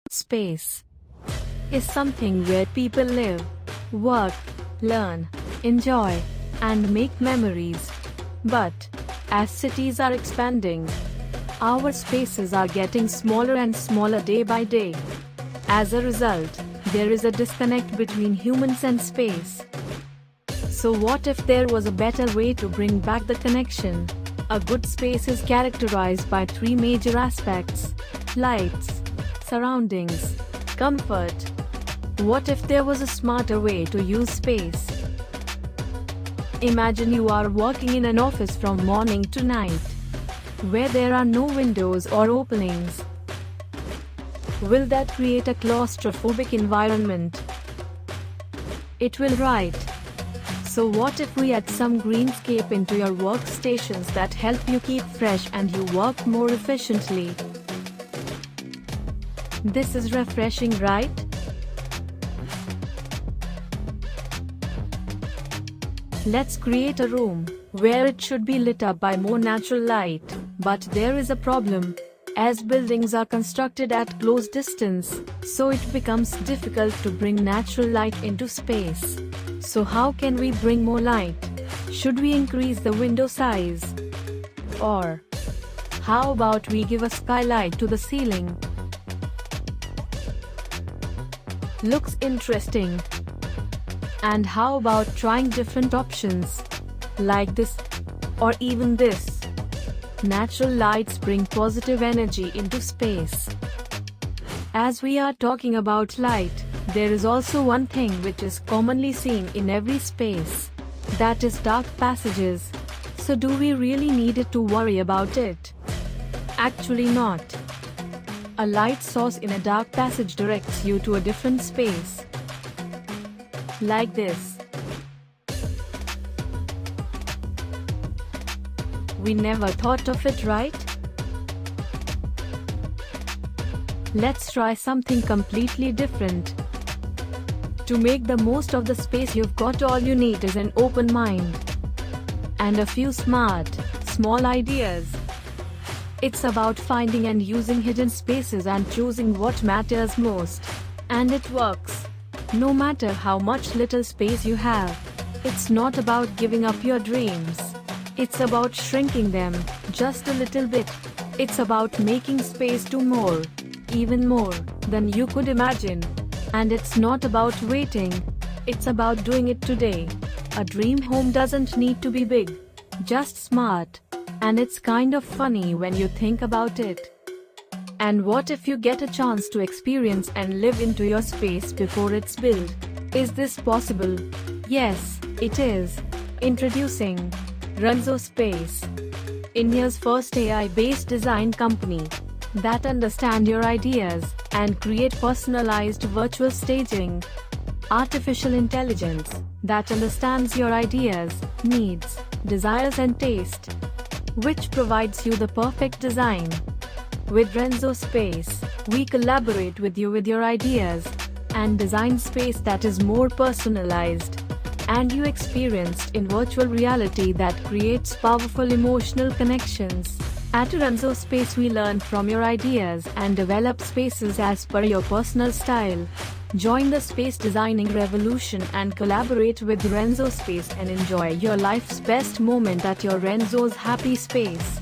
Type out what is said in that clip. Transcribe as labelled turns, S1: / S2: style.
S1: Space is something where people live, work, learn, enjoy, and make memories. But as cities are expanding, our spaces are getting smaller and smaller day by day. As a result, there is a disconnect between humans and space. So what if there was a better way to bring back the connection? A good space is characterized by three major aspects: lights, surroundings, comfort. What if there was a smarter way to use space? Imagine you are working in an office from morning to night, where there are no windows or openings. Will that create a claustrophobic environment? It will, right? So what if we add some greenscape into your workstations that help you keep fresh and you work more efficiently? This is refreshing, right? Let's create a room where it should be lit up by more natural light. But there is a problem. As buildings are constructed at close distance, so it becomes difficult to bring natural light into space. So how can we bring more light? Should we increase the window size? Or how about we give a skylight to the ceiling? Looks interesting. And how about trying different options? Like this, or even this. Natural lights bring positive energy into space. As we are talking about light, there is also one thing which is commonly seen in every space. That is dark passages. So do we really need to worry about it? Actually not. A light source in a dark passage directs you to a different space. Like this. We never thought of it, right? Let's try something completely different. To make the most of the space you've got, all you need is an open mind and a few small ideas. It's about finding and using hidden spaces and choosing what matters most. And it works. No matter how much little space you have. It's not about giving up your dreams. It's about shrinking them just a little bit. It's about making space do more, even more, than you could imagine. And it's not about waiting. It's about doing it today. A dream home doesn't need to be big, just smart. And it's kind of funny when you think about it. And what if you get a chance to experience and live into your space before it's built? Is this possible? Yes, it is. Introducing Ranzospace, India's first AI-based design company that understands your ideas and create personalized virtual staging. Artificial intelligence that understands your ideas, needs, desires and taste, which provides you the perfect design. With Ranzospace, we collaborate with you with your ideas and design space that is more personalized and you experienced in virtual reality that creates powerful emotional connections. At Ranzospace, we learn from your ideas and develop spaces as per your personal style. Join the space designing revolution and collaborate with Ranzospace and enjoy your life's best moment at your Ranzo's happy space.